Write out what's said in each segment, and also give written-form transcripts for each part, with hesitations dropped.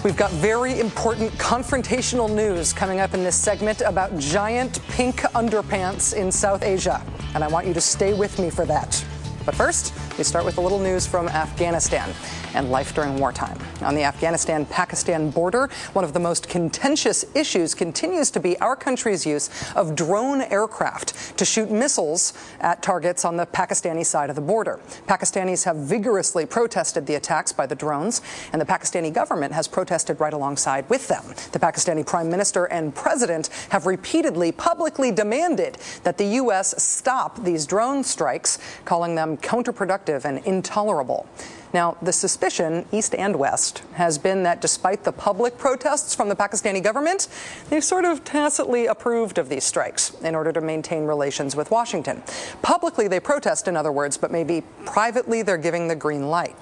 We've got very important confrontational news coming up in this segment about giant pink underpants in South Asia, and I want you to stay with me for that. But first, we start with a little news from Afghanistan and life during wartime. On the Afghanistan-Pakistan border, one of the most contentious issues continues to be our country's use of drone aircraft to shoot missiles at targets on the Pakistani side of the border. Pakistanis have vigorously protested the attacks by the drones, and the Pakistani government has protested right alongside with them. The Pakistani Prime Minister and President have repeatedly publicly demanded that the U.S. stop these drone strikes, calling them counterproductive and intolerable. Now, the suspicion, east and west, has been that despite the public protests from the Pakistani government, they've sort of tacitly approved of these strikes in order to maintain relations with Washington. Publicly, they protest, in other words, but maybe privately they're giving the green light.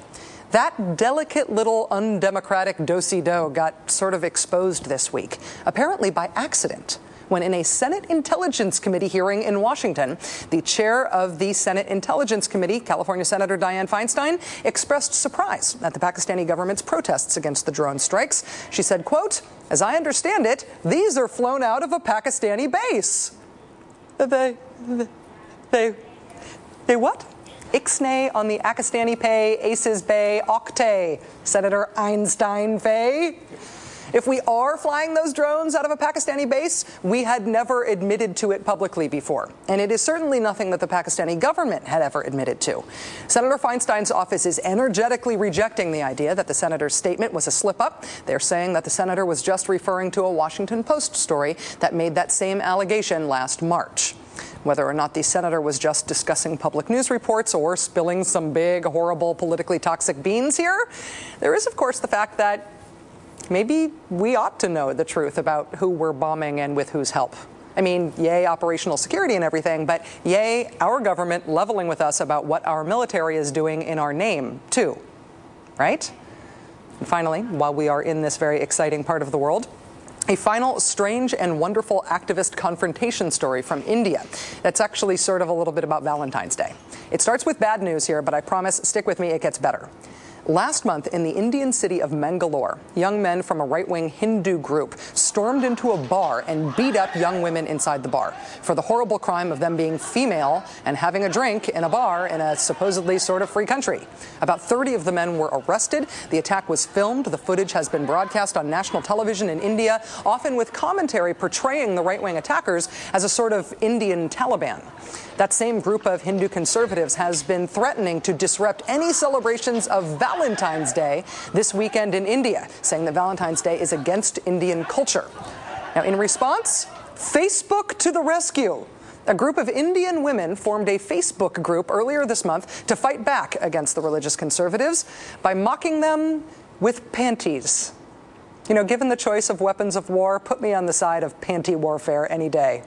That delicate little undemocratic do-si-do got sort of exposed this week, apparently by accident, when in a Senate Intelligence Committee hearing in Washington, the chair of the Senate Intelligence Committee, California Senator Dianne Feinstein, expressed surprise at the Pakistani government's protests against the drone strikes. She said, quote, "As I understand it, these are flown out of a Pakistani base." They what? Ixnay on the Pakistani pay, Aces Bay, Octay, Senator Einstein Fay. If we are flying those drones out of a Pakistani base, we had never admitted to it publicly before. And it is certainly nothing that the Pakistani government had ever admitted to. Senator Feinstein's office is energetically rejecting the idea that the senator's statement was a slip-up. They're saying that the senator was just referring to a Washington Post story that made that same allegation last March. Whether or not the senator was just discussing public news reports or spilling some big, horrible, politically toxic beans here, there is, of course, the fact that maybe we ought to know the truth about who we're bombing and with whose help. I mean, yay, operational security and everything, but yay, our government leveling with us about what our military is doing in our name, too. Right? And finally, while we are in this very exciting part of the world, a final strange and wonderful activist confrontation story from India that's actually sort of a little bit about Valentine's Day. It starts with bad news here, but I promise, stick with me, it gets better. Last month, in the Indian city of Mangalore, young men from a right-wing Hindu group stormed into a bar and beat up young women inside the bar for the horrible crime of them being female and having a drink in a bar in a supposedly sort of free country. About 30 of the men were arrested. The attack was filmed. The footage has been broadcast on national television in India, often with commentary portraying the right-wing attackers as a sort of Indian Taliban. That same group of Hindu conservatives has been threatening to disrupt any celebrations of Valentine's Day this weekend in India, saying that Valentine's Day is against Indian culture. Now, in response, Facebook to the rescue. A group of Indian women formed a Facebook group earlier this month to fight back against the religious conservatives by mocking them with panties. You know, given the choice of weapons of war, put me on the side of panty warfare any day.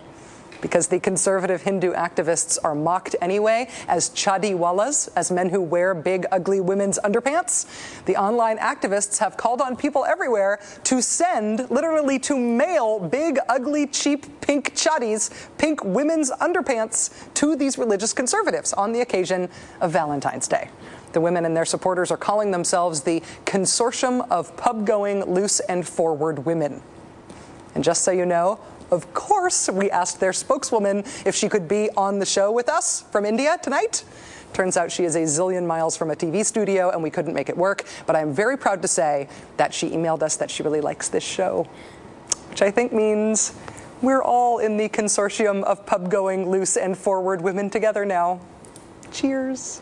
Because the conservative Hindu activists are mocked anyway as chadiwalas, as men who wear big, ugly women's underpants. The online activists have called on people everywhere to send, literally to mail, big, ugly, cheap, pink chadis, pink women's underpants to these religious conservatives on the occasion of Valentine's Day. The women and their supporters are calling themselves the Consortium of Pub-Going Loose and Forward Women. And just so you know, of course, we asked their spokeswoman if she could be on the show with us from India tonight. Turns out she is a zillion miles from a TV studio, and we couldn't make it work. But I'm very proud to say that she emailed us that she really likes this show, which I think means we're all in the consortium of pub-going, loose and forward women together now. Cheers.